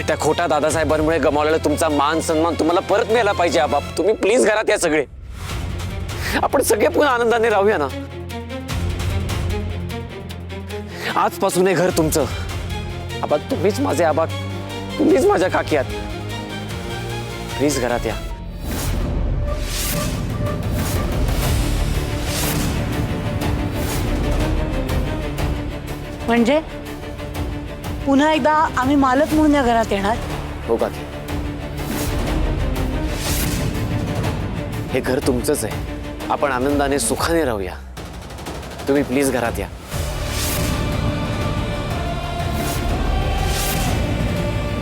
त्या खोटा दादासाहेबांमुळे गमावलेला तुमचा मान सन्मान तुम्हाला परत मिळाला पाहिजे आबा. तुम्ही प्लीज घरात या सगळे. आपण सगळे पुन्हा आनंदाने राहूया ना. आजपासून हे घर तुमचं. आबा तुम्हीच माझे आबा, तुम्हीच माझ्या काकी आहात. प्लीज घरात या. म्हणजे पुन्हा एकदा आम्ही मालक म्हणून या घरात येणार? हो काकी, हे घर तुमचंच आहे. आपण आनंदाने सुखाने राहूया. तुम्ही प्लीज घरात या.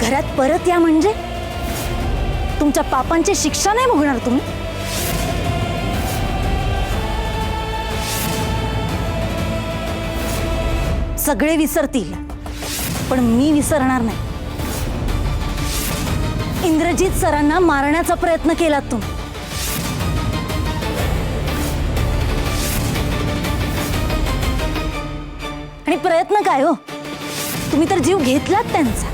घरात परत या म्हणजे तुमच्या पापांची शिक्षा नाही भोगणार तुम्ही? सगळे विसरतील पण मी विसरणार नाही. इंद्रजीत सरांना मारण्याचा प्रयत्न केलात तुम्ही. आणि प्रयत्न काय हो, तुम्ही तर जीव घेतलात त्यांचा.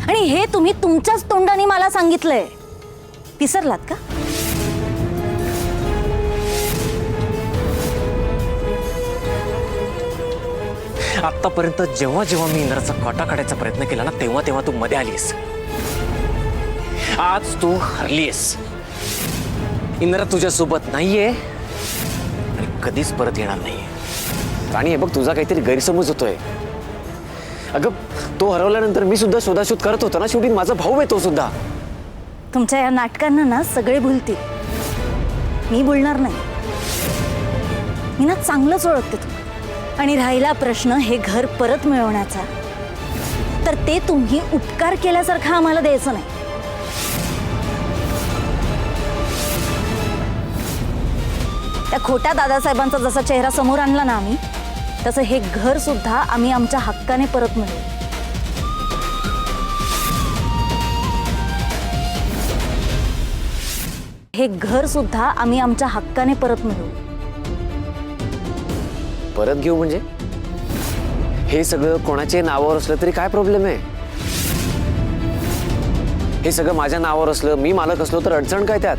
आणि हे तुम्ही तुमच्याच तोंडाने मला सांगितलंय. विसरलात का? आतापर्यंत जेव्हा जेव्हा मी इंद्राचा काटा काढायचा प्रयत्न केला ना, तेव्हा तेव्हा तू मध्ये आलीस. आज तू हरलीस. इंद्रा तुझ्या सोबत नाहीये आणि कधीच परत येणार नाहीये. आणि हे बघ, तुझा काहीतरी गैरसमज होतोय. अगं, तो हरवल्यानंतर मी सुद्धा शोधाशोध करत होतो ना. शेवटी माझा भाऊ आहे तो सुद्धा. तुमच्या या नाटकांना ना सगळे भुलतील, मी बोलणार नाही. मी ना चांगलंच ओळखते तुम्ही. आणि राहिला प्रश्न हे घर परत मिळवण्याचा, तर ते तुम्ही उपकार केल्यासारखं आम्हाला द्यायचं नाही. त्या खोट्या दादासाहेबांचा जसा चेहरा समोर आणला ना आम्ही, तसं हे घर सुद्धा आम्ही आमच्या हक्काने परत मिळवू. हे घर सुद्धा आम्ही आमच्या हक्काने परत मिळवू. परत घेऊ म्हणजे? हे सगळं कोणाच्या नावावर असलं तरी काय प्रॉब्लेम आहे? हे सगळं माझ्या नावावर असलं, मी मालक असलो तर अडचण काय त्यात?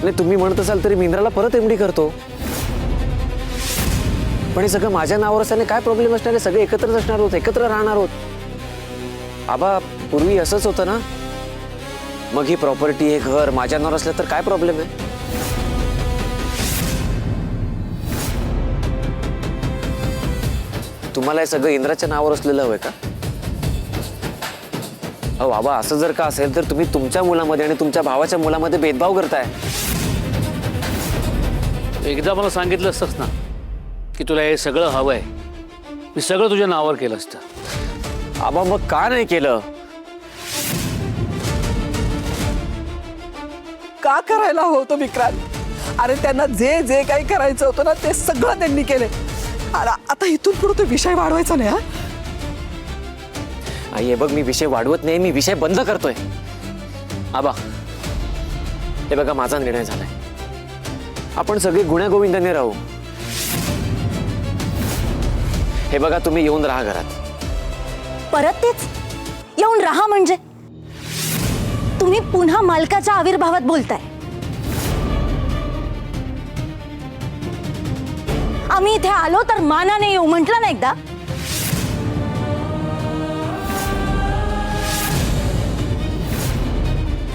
नाही, तुम्ही म्हणत असाल तरी मी इंद्राला परत एमडी करतो. पण हे सगळं माझ्या नावावर असल्याने काय प्रॉब्लेम असणार आहे? सगळे एकत्रच असणार आहोत, एकत्र राहणार आहोत. आबा, पूर्वी असंच होतं ना. मग ही प्रॉपर्टी, हे घर माझ्या नावावर असलं तर काय प्रॉब्लेम आहे? तुम्हाला हे सगळं इंद्राच्या नावावर असलेलं हवंय का? अहो बाबा, असं जर का असेल तर तुम्ही तुमच्या मुलामध्ये आणि तुमच्या भावाच्या मुलामध्ये भेदभाव करताय. एकदा मला सांगितलं असतंस ना की तुला हे सगळं हवंय, मी सगळं तुझ्या नावावर केलं असतं. आबा, मग का नाही केलं? का करायला हवं होतं विक्रांत? अरे त्यांना जे जे काही करायचं होतं ना ते सगळं त्यांनी केलंय. आता इथून पुढे तो विषय वाढवायचा नाही. हा आई, हे बघ, मी विषय वाढवत नाही, मी विषय बंद करतोय. आबा, हे बघा, माझा निर्णय झालाय. आपण सगळे गुण्यागोविंदाने राहू. हे बघा, तुम्ही येऊन राहा घरात. परत तेच येऊन राहा म्हणजे? तुम्ही पुन्हा मालकाच्या आविर्भावात बोलताय. आम्ही इथे आलो तर मानाने येऊ म्हटलं ना एकदा.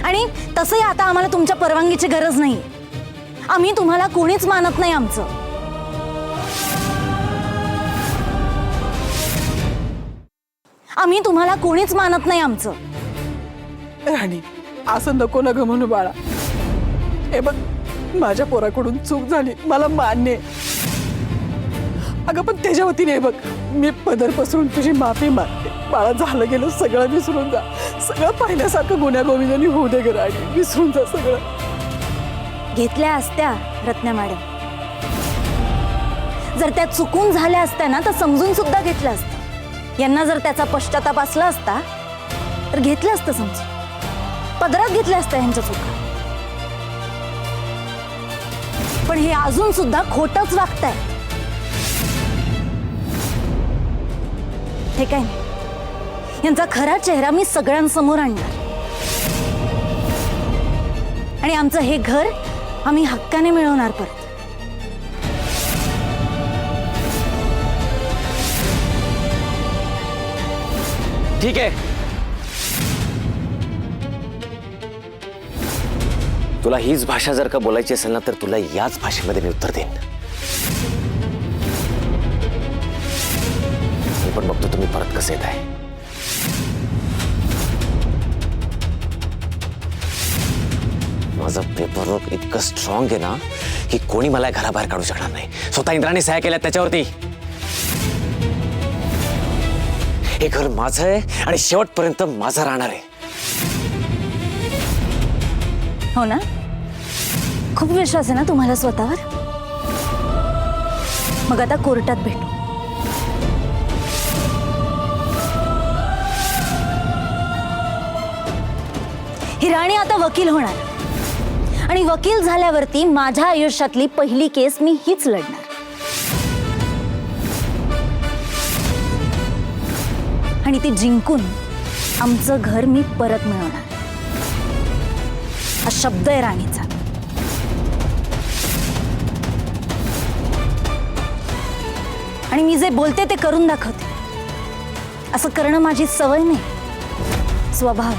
आणि तसंही आता आम्हाला तुमच्या परवानगीची गरज नाही. आम्ही तुम्हाला कोणीच मानत नाही. आम्ही तुम्हाला कोणीच मानत नाही. राणी, असं नको ना ग म्हणू बाळा. हे बघ, माझ्या पोराकडून चूक झाली, मला मान्य. अगं पण त्याच्या वतीने बघ, मी पदर पसरून तुझी माफी मागते. बाळा, झालं गेलं सगळं विसरून जा. सगळं पहिल्यासारखं गुण्यागोविंदाने होऊ दे ग राणी. विसरून जा सगळं. घेतल्या असत्या रत्ना मॅडम. जर त्या चुकून झाल्या असत्या ना तर समजून सुद्धा घेतलं असतं. यांना जर त्याचा पश्चाताप असला असता तर घेतलं असतं समजून. पदरात घेतल्या असत्या यांच्या चुका. पण हे अजून सुद्धा खोटच वागताय. हे काय नाही, यांचा खरा चेहरा मी सगळ्यांसमोर आणणार आणि आमचं हे घर आम्ही हक्काने मिळवणार परत. ठीक आहे, तुला हीच भाषा जर का बोलायची असेल ना तर तुला याच भाषेमध्ये मी उत्तर देईन. मी पण बघतो तुम्ही परत कसं येत आहे. माझं पेपरवर्क इतकं स्ट्रॉंग आहे ना की कोणी मला घराबाहेर काढू शकणार नाही. स्वतः इंद्राने सह्या केल्या त्याच्यावरती. हे घर माझं आहे आणि शेवटपर्यंत माझं राहणार आहे. हो ना? खूप विश्वास आहे ना तुम्हाला स्वतःवर? मग आता कोर्टात भेटू. ही राणी आता वकील होणार आणि वकील झाल्यावरती माझ्या आयुष्यातली पहिली केस मी हीच लढणार. आणि ती जिंकून आमचं घर मी परत मिळवणार. हा शब्द आहे राणीचा. आणि मी जे बोलते ते करून दाखवते. असं करणं माझी सवय नाही, स्वभाव.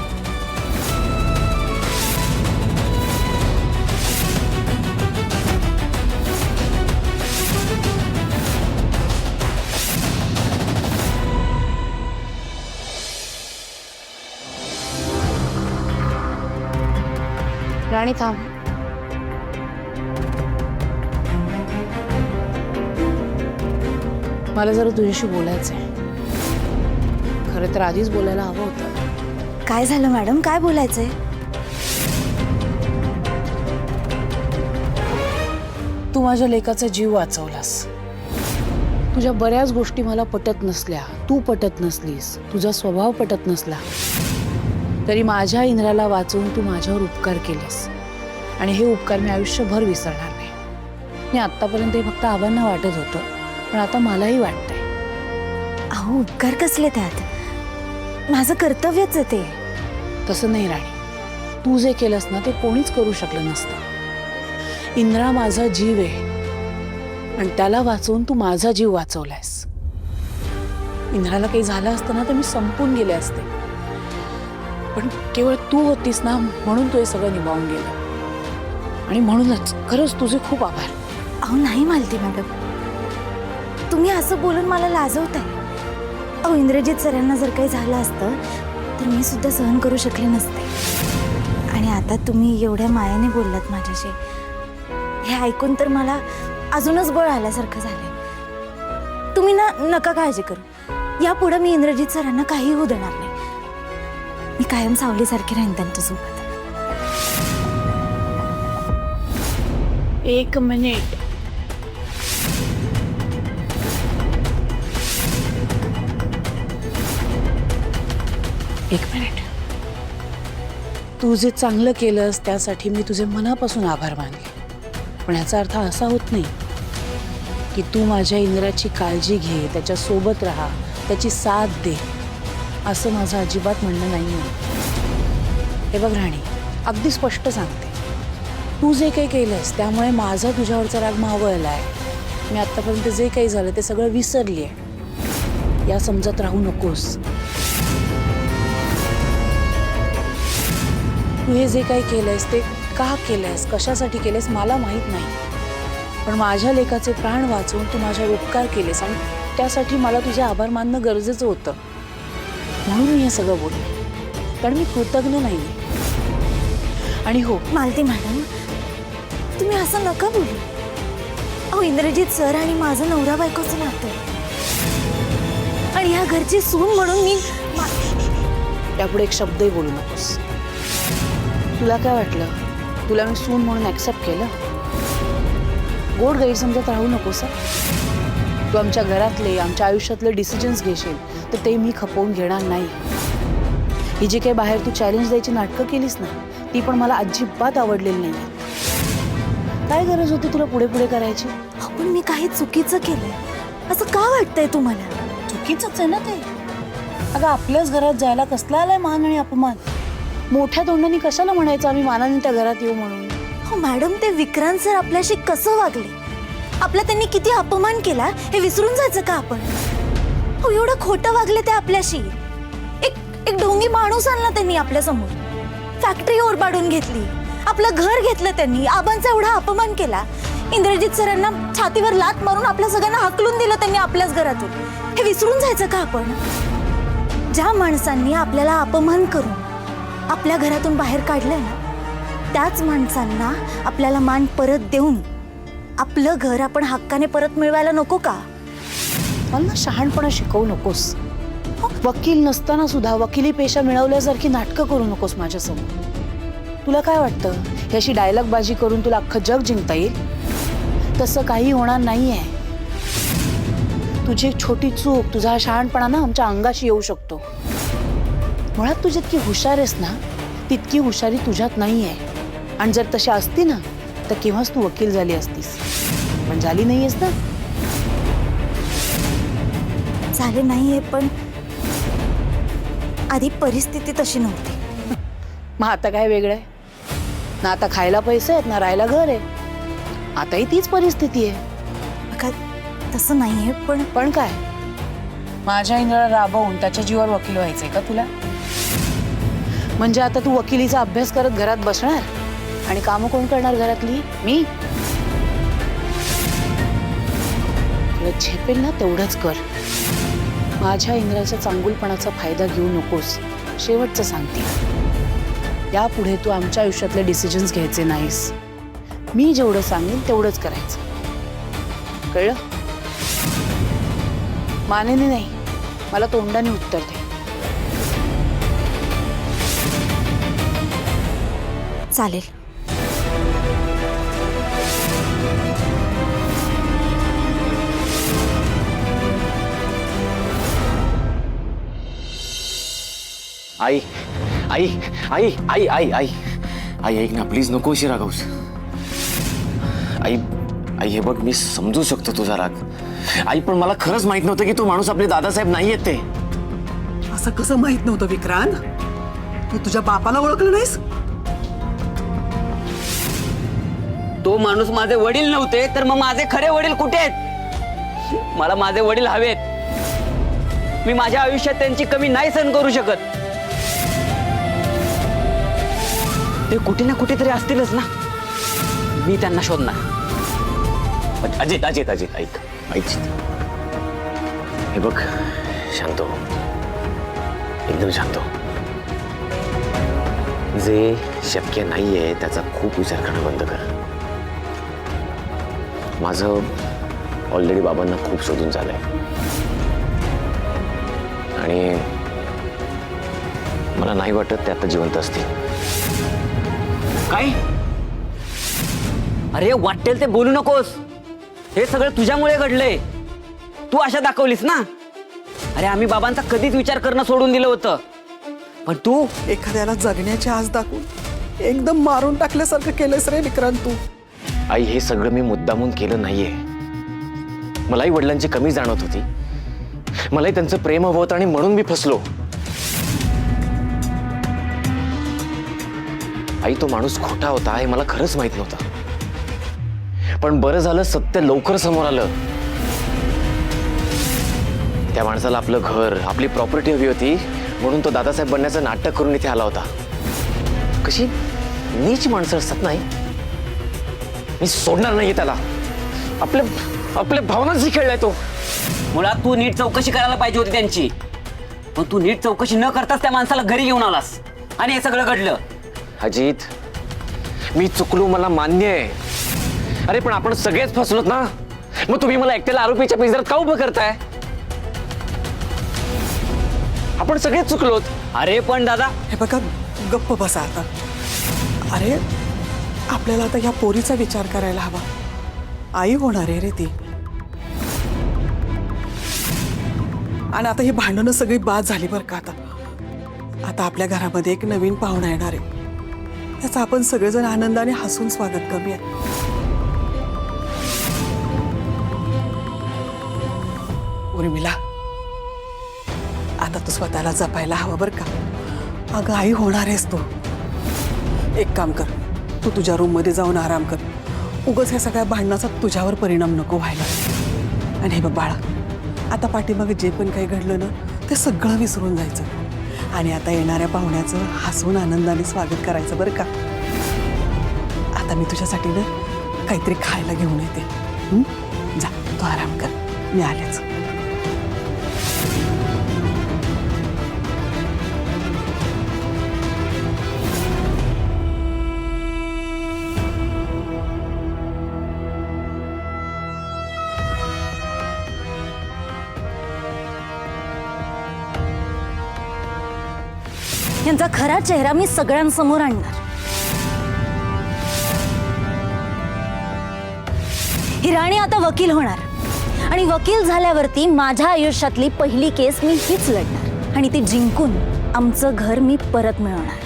राणी थांब. मला जरा तुझ्याशी बोलायचंय. खरं तर आधीच बोलायला हवं होतं. काय झालं मॅडम? काय बोलायचंय? तू माझ्या लेकाचा जीव वाचवलास. तुझ्या बऱ्याच गोष्टी मला पटत नसल्या, तू पटत नसलीस, तुझा स्वभाव पटत नसला, तरी माझ्या इंद्राला वाचवून तू माझ्यावर उपकार केलेस. आणि हे उपकार मी आयुष्यभर विसरणार नाही. मी आत्तापर्यंत हे फक्त आव्हांना वाटत होतं, पण आता मलाही वाटतंय. अहो, उपकार कसले त्यात? माझं कर्तव्यच आहे ते. तसं नाही राणी, तू जे केलंस ना ते कोणीच करू शकलं नसतं. इंद्रा माझा जीव आहे आणि त्याला वाचवून तू माझा जीव वाचवलायस. इंद्राला काही झालं असतं ना तर मी संपून गेले असते, पण केवळ तू होतीस ना म्हणून तू हे सगळं निभावून गेलं. आणि म्हणूनच खरंच तुझे खूप आभार. अहो नाही मालती मॅडम, तुम्ही असं बोलून मला लाजवताय. अहो, इंद्रजित सरांना जर काही झालं असतं तर मी सुद्धा सहन करू शकले नसते. आणि आता तुम्ही एवढ्या मायाने बोललात माझ्याशी, हे ऐकून तर मला अजूनच बळ आल्यासारखं झालंय. तुम्ही ना नका काळजी करू. यापुढे मी इंद्रजित सरांना काही होऊ देणार नाही. मी कायम सावलीसारखी राहीन त्यांच्यासोबत. एक मिनिट. एक मिनिट. तू जे चांगलं केलंस त्यासाठी मी तुझे मनापासून आभार मानले, पण याचा अर्थ असा होत नाही की तू माझ्या इंद्राची काळजी घे, त्याच्या सोबत राहा, त्याची साथ दे, असं माझं अजिबात म्हणणं नाही. हे बघ राणी, अगदी स्पष्ट सांगते, तू जे काही केलंस त्यामुळे माझा तुझ्यावरचा राग मावळला आहे. मी आत्तापर्यंत जे काही झालं ते सगळं विसरली आहे. या समजत राहू नकोस. तू हे जे काही केलंयस ते का केलंयस, कशासाठी केलंयस मला माहीत नाही, पण माझ्या लेकाचे प्राण वाचवून तू माझ्यावर उपकार केलेस आणि त्यासाठी मला तुझे आभार मानणं गरजेचं होतं. म्हणून मी हे सगळं बोलले, कारण मी कृतज्ञ नाही. आणि हो मालती मॅडम, तुम्ही असं नका बोलू. अहो, इंद्रजित सर आणि माझं नवरा बायकोचं नातं आहे. आणि ह्या घरची सून म्हणून मी त्यापुढे एक शब्दही बोलू नकोस. तुला काय वाटलं, तुला मी सून म्हणून ॲक्सेप्ट केलं? गोड गैरसमजत राहू नकोस. तू आमच्या घरातले, आमच्या आयुष्यातले डिसिजन्स घेशील तर ते मी खपवून घेणार नाही. ही जी काही बाहेर तू चॅलेंज द्यायची नाटकं केलीस ना ती पण मला अजिबात आवडलेली नाही. काय गरज होती तुला पुढे पुढे करायची? पण मी काही चुकीचं केलंय असं का वाटतंय तुम्हाला? चुकीचंच आहे ना ते. अगं आपल्याच घरात जायला कसला आलाय मान आणि अपमान? मोठ्या तोंडाने कशाला म्हणायचं आम्ही मानाने त्या घरात येऊ म्हणून? हो मॅडम, ते विक्रांत सर आपल्याशी कसं वागले, आपला त्यांनी किती अपमान केला हे विसरून जायचं का आपण? हो एवढं खोटं वागले ते आपल्याशी. एक ढोंगी माणूस आणला त्यांनी आपल्या समोर, फॅक्टरी ओरबाडून घेतली, आपलं घर घेतलं त्यांनी, आबांचा एवढा अपमान केला, इंद्रजित सरांना छातीवर लात मारून आपल्या सगळ्यांना हाकलून दिलं त्यांनी आपल्याच घरातून. हे विसरून जायचं का आपण? ज्या माणसांनी आपल्याला अपमान करून आपल्या घरातून बाहेर काढलंय ना, त्याच माणसांना आपल्याला मान परत देऊन आपलं घर आपण हक्काने परत मिळवायला नको का? मला ना शहाणपणा शिकवू नकोस. वकील नसताना सुद्धा वकिली पेशा मिळवल्यासारखी नाटकं करू नकोस माझ्यासमोर. तुला काय वाटतं ही अशी डायलॉग बाजी करून तुला अख्खं जग जिंकता येईल? तसं काही होणार नाहीये. तुझी एक छोटी चूक, तुझा हा शहाणपणा ना आमच्या अंगाशी येऊ शकतो. मुळात तू जितकी हुशार आहेस ना तितकी हुशारी तुझ्यात नाहीये. आणि जर तशी असती ना तर केव्हाच तू वकील झाली असतीस, पण झाली नाहीयेस ना. झाले नाहीये, पण आधी परिस्थिती तशी नव्हती. मग आता काय वेगळं आहे ना? आता खायला पैसे आहेत ना, राहायला घर आहे. आताही तीच परिस्थिती आहे. का तसं नाहीये, पण काय माझ्या इंद्राला राबवून त्याच्या जीवावर वकील व्हायचंय का तुला? म्हणजे आता तू वकिलीचा अभ्यास करत घरात बसणार आणि कामं कोण करणार घरातली? मी. तुला झेपेल ना तेवढंच कर. माझ्या इंद्राच्या चांगुलपणाचा फायदा घेऊ नकोस. शेवटचं सांगते, यापुढे तू आमच्या आयुष्यातले डिसिजन्स घ्यायचे नाहीस. मी जेवढं सांगेन तेवढंच करायचं, कळलं? मानेने नाही, मला तोंडाने उत्तर दे. चालेल. आई आई आई आई आई आई आई ऐक ना प्लीज, नको अशी रागावूस. आई आई हे बघ, मी समजू शकतो तुझा राग आई, पण मला खरंच माहित नव्हतं की तो माणूस आपले दादासाहेब नाही आहेत ते. असं कसं माहित नव्हतं विक्रांत? तू तुझ्या बापाला ओळखलं नाहीस? तो माणूस माझे वडील नव्हते तर मग माझे खरे वडील कुठे आहेत? मला माझे वडील हवेत. मी माझ्या आयुष्यात त्यांची कमी नाही सहन करू शकत. ते कुठे ना कुठेतरी असतीलच ना, मी त्यांना शोधणार. अजित अजित अजित ऐक ऐक, हे बघ शांत हो, एकदम शांत हो. जे शक्य नाहीये त्याचा खूप विचार करणं बंद कर. माझं ऑलरेडी बाबांना खूप शोधून झालंय आणि मला नाही वाटत ते आता जिवंत असतील. काय? अरे वाटेल ते बोलू नकोस. हे सगळं तुझ्यामुळे घडलंय. तू आशा दाखवलीस ना. अरे आम्ही बाबांचा कधीच विचार करणं सोडून दिलं होतं, पण तू एखाद्याला जगण्याची आस दाखवून एकदम मारून टाकल्यासारखं केलंस रे विक्रांत तू. आई हे सगळं मी मुद्दामून केलं नाहीये. मलाही वडिलांची कमी जाणवत होती, मलाही त्यांचं प्रेम हवं होतं आणि म्हणून मी फसलो. आई तो माणूस खोटा होता हे मला खरंच माहित नव्हतं, पण बरं झालं सत्य लवकर समोर आलं. त्या माणसाला आपलं घर, आपली प्रॉपर्टी हवी होती म्हणून तो दादासाहेब बनण्याचं नाटक करून इथे आला होता. कशी नीच माणसं असतात नाही, मी सोडणार नाहीये त्याला. आपल्या भावनांशी खेळलाय तो. मुळात तू नीट चौकशी करायला पाहिजे होती त्यांची, पण तू नीट चौकशी न करताच त्या माणसाला घरी घेऊन आलास आणि हे सगळं घडलं. अजित मी चुकलो, मला मान्य आहे. अरे पण आपण सगळेच फसलोत ना. मग तुम्ही मला एकट्याला आरोपीच्या पिंजऱ्यात का उभं करताय? आपण सगळेच चुकलोत. अरे पण दादा, हे बघा गप्प बसा आता. अरे आपल्याला आता ह्या पोरीचा विचार करायला हवा. आई होणार आहे रे ती. आणि आता ही भांडणं सगळी बाद झाली बरं का. आता आपल्या घरामध्ये एक नवीन पाहुणा येणार आहे. त्याचं आपण सगळेजण आनंदाने हसून स्वागत करूया. उर्मिला, आता तू स्वतःला जपायला हवं बरं का. अगं आई होणार आहेस तू. एक काम कर, तू तुझ्या रूममध्ये जाऊन आराम कर. उगाच ह्या सगळ्या भांडणाचा तुझ्यावर परिणाम नको व्हायला. आणि हे बघ बाळा, आता पाठीमागे जे पण काही घडलं ना ते सगळं विसरून जायचं आणि आता येणाऱ्या पाहुण्याचं हसून आनंदाने स्वागत करायचं बरं का. आता मी तुझ्यासाठी ना काहीतरी खायला घेऊन येते. जा तू आराम कर, मी आलेच. यांचा खरा चेहरा मी सगळ्यांसमोर आणणार. ही राणी आता वकील होणार आणि वकील झाल्यावरती माझ्या आयुष्यातली पहिली केस मी हीच लढणार आणि ती जिंकून आमचं घर मी परत मिळवणार.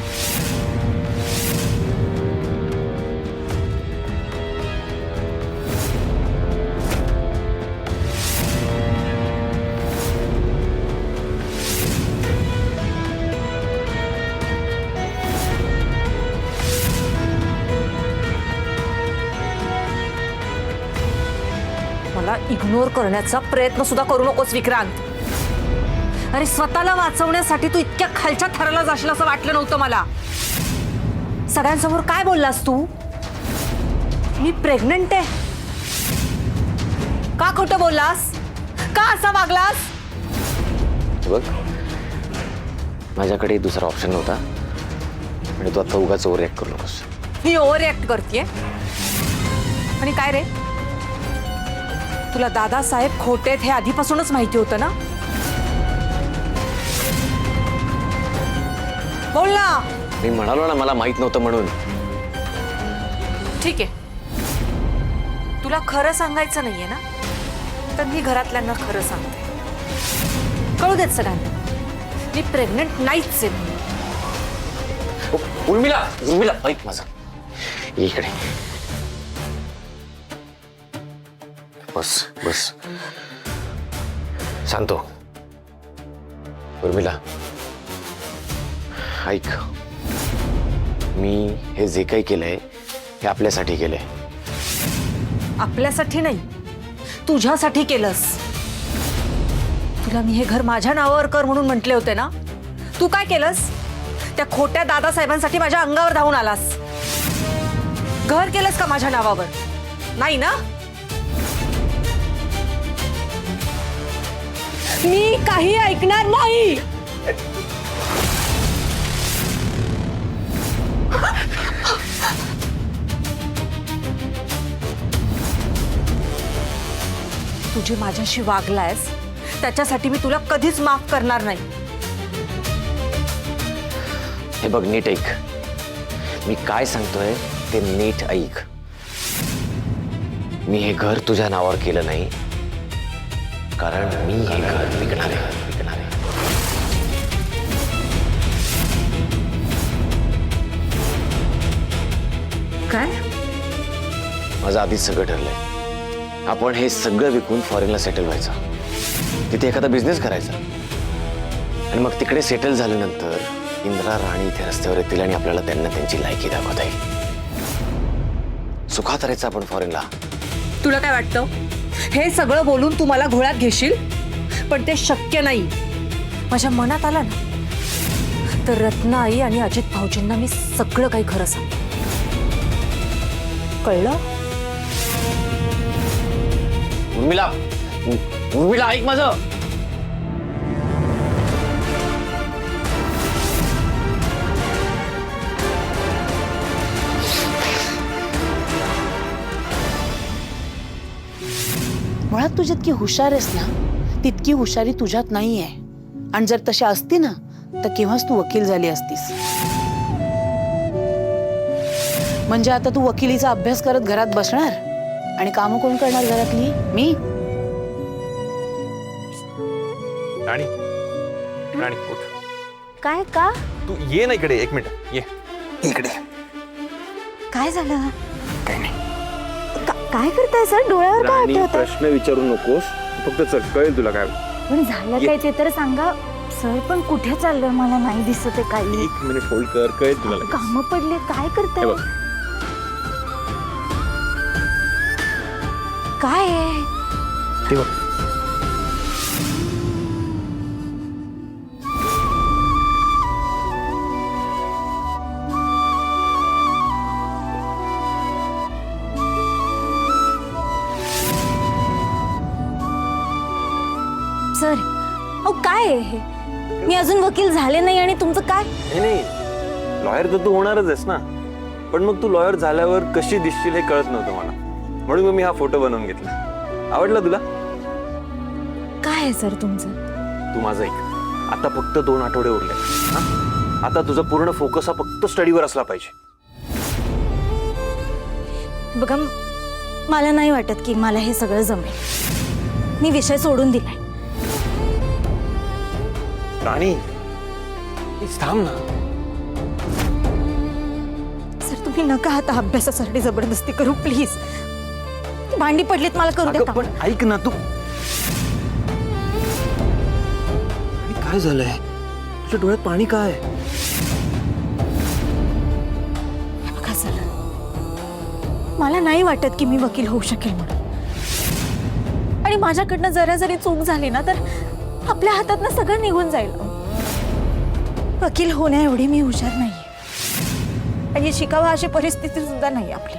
मला इग्नोर करण्याचा प्रयत्न सुद्धा करू नकोस विक्रांत. अरे स्वतःला वाचवण्यासाठी तू इतक्या खालच्या थराला जाशील असं वाटलं नव्हतं मला. सगळ्यांसमोर काय बोललास तू? मी प्रेग्नंट आहे. का खोटं बोललास? का असा वागलास? बघ, माझ्याकडे दुसरा ऑप्शन नव्हता आणि तू आता उगाच ओव्हर ऍक्ट करू नकोस. मी ओव्हर ऍक्ट करतेय आणि काय रे, तुला दादासाहेब खोटेत हे आधीपासूनच माहिती होतं ना? बोल ना. मी म्हणालो ना मला माहित नव्हतं म्हणून. ठीक आहे, तुला खरं सांगायचं नाहीये ना, तर मी घरातल्यांना खरं सांगते. कळू देत सगळ्यांना मी प्रेग्नंट नाहीच आहे म्हणून. उर्मिला, उर्मिला ऐक माझं, इकडे बस बस, सांगतो. उर्मिला ऐक, मी हे जे काही केलंय हे आपल्यासाठी केलंय. आपल्यासाठी नाही, तुझ्यासाठी केलंस. तुला मी हे घर माझ्या नावावर कर म्हणून म्हटले होते ना. तू काय केलंस? त्या खोट्या दादासाहेबांसाठी माझ्या अंगावर धावून आलास. घर केलंस का माझ्या नावावर? नाही ना. मी काही ऐकणार नाही. तू जे माझ्याशी वागलायस त्याच्यासाठी मी तुला कधीच माफ करणार नाही. हे बघ, नीट ऐक. मी काय सांगतोय ते नीट ऐक. मी हे घर तुझ्या नावावर केलं नाही, कारण मी हे घर विकणार आहे. काय? माझं आधीच सगळं ठरलंय. आपण हे सगळं विकून फॉरेनला सेटल व्हायचं, तिथे एखादा बिझनेस करायचा आणि मग तिकडे सेटल झाल्यानंतर इंद्रा राणी इथे रस्त्यावर येतील आणि आपल्याला त्यांना त्यांची लायकी दाखवता येईल. सुखात राहायचं आपण फॉरेनला. तुला काय वाटतं हे सगळं बोलून तू मला घोळ्यात घेशील? पण ते शक्य नाही. माझ्या मनात आलं ना तर रत्नाई आणि अजित भाऊजींना मी सगळं काही खरं सांग. कळलं? उर्मिला, उर्मिला ऐक माझं. मुळात तू जितकी हुशार आहेस ना तितकी हुशारी तुझ्यात नाहीये. आणि जर तशी असती ना तर केव्हाच तू वकील झाली असतीस. म्हणजे आता तू वकिलीचा अभ्यास करत घरात बसणार आणि कामं कोण करणार घरातली? मी. राणी, राणी उठ. काय? का? तू ये ना इकडे, एक मिनिट ये इकडे. काय झालं? काही नाही. काय करताय सर? डोळ्यावर काय राणी, होतं? प्रश्न विचारू नकोस, फक्त चल, कळेल तुला काय. पण झालं काय ते तर सांगा. सर पण कुठे चाललंय मला नाही दिसत आहे काही. एक मिनिट होल्ड कर, कळेल तुला लगेच. कामं पडले काय करताय? हे बघ. काय आहे? ते बघ. सर अहो काय आहे हे? मी अजून वकील झाले नाही आणि तुमचं काय? नाही लॉयर तर तू होणारच आहेस ना, पण मग तू लॉयर झाल्यावर कशी दिसशील हे कळत नव्हतं मला, म्हणून मग मी हा फोटो बनवून घेतला. आवडला तुला? काय आहे सर तुमचं? तू माझं ऐक, आता फक्त 2 आठवडे उरले. हा? आता तुझा पूर्ण फोकस हा फक्त स्टडीवर असला पाहिजे. बघा मला नाही वाटत की मला हे सगळं जमेल. मी विषय सोडून दिलाय. राणी थांब ना. सर तुम्ही नका आता अभ्यासासाठी जबरदस्ती करू प्लीज. भांडी पडलीत मला करू अगं, द्या. पण ऐक ना तू. आणि काय झालंय तुझ्या डोळ्यात पाणी काय? बघा सर मला नाही वाटत की मी वकील होऊ शकेल म्हणून. आणि माझ्याकडनं जरा जरी चूक झाली ना तर आपल्या हातातनं सगळं निघून जाईल. वकील होण्या एवढी मी हुशार नाहीये आणि शिकावा अशी परिस्थिती सुद्धा नाही आपली.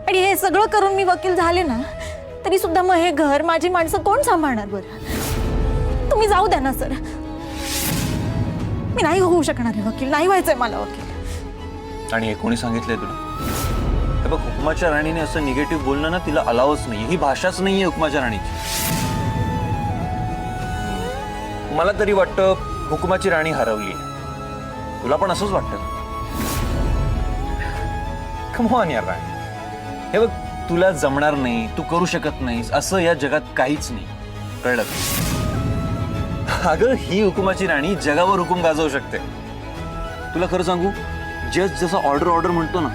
आणि हे सगळं करून मी वकील झाले ना तरी सुद्धा मग हे घर माझी माणसं कोण सांभाळणार बरं? तुम्ही जाऊ द्या ना सर. मी नाही होऊ शकणार आहे वकील. नाही व्हायचंय मला वकील. आणि हे कोणी सांगितलंय तुला? हे बघ, हुकुमाच्या राणीने असं निगेटिव्ह बोलणं ना तिला अलावच नाही. ही भाषाच नाहीये हुकुमाच्या राणीची. मला तरी वाटतं हुकुमाची राणी हरवली. तुला पण असंच वाटतं? कम ऑन यार राणी. हे बघ, तुला जमणार नाही, तू करू शकत नाहीस असं या जगात काहीच नाही, कळलं? अगं ही हुकुमाची राणी जगावर हुकूम गाजवू शकते. तुला खरं सांगू, जज जसं ऑर्डर म्हणतो ना,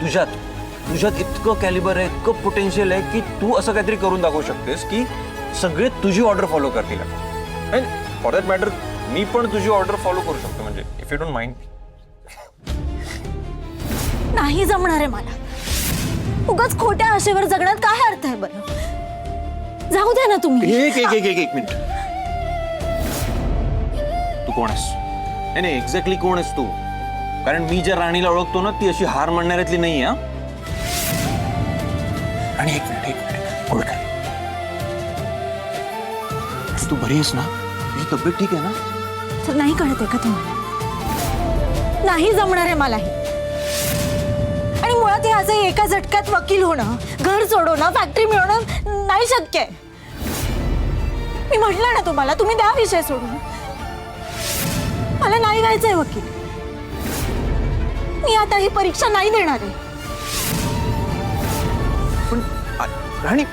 तुझ्यात इतकं कॅलिबर आहे, इतकं पोटेन्शियल आहे की तू असं काहीतरी करून दाखवू शकतेस की सगळे तुझी ऑर्डर फॉलो करतील. अँड फॉर दॅट मॅटर मी पण तुझी ऑर्डर फॉलो करू शकतो, म्हणजे इफ यू डोंट माइंड. नाही जमणार आहे मला. उगाच खोट्या आशेवर जगण्यात काय अर्थ आहे बरं? जाऊ द्या ना तुम्ही. एक मिनिट. तू कोण आहेस? नाही एक्झॅक्टली कोण आहेस तू? कारण मी ज्या राणीला ओळखतो ना ती अशी हार मानणाऱ्यातली नाही. हा आणि एक मिनिट ओळख. तू बरी आहेस ना? तुझी तब्येत ठीक आहे ना? तर नाही कळत आहे का तुम्हाला? नाही जमणार आहे मला हे. आणि मुळात हे असं एका झटक्यात वकील होणं, घर सोडवणं, फॅक्टरी मिळवणं नाही शक्य आहे. मी म्हटलं ना तुम्हाला, तुम्ही द्या विषय सोडून. मला नाही व्हायचंय वकील. मी आता ही परीक्षा नाही देणार आहे. पण राणी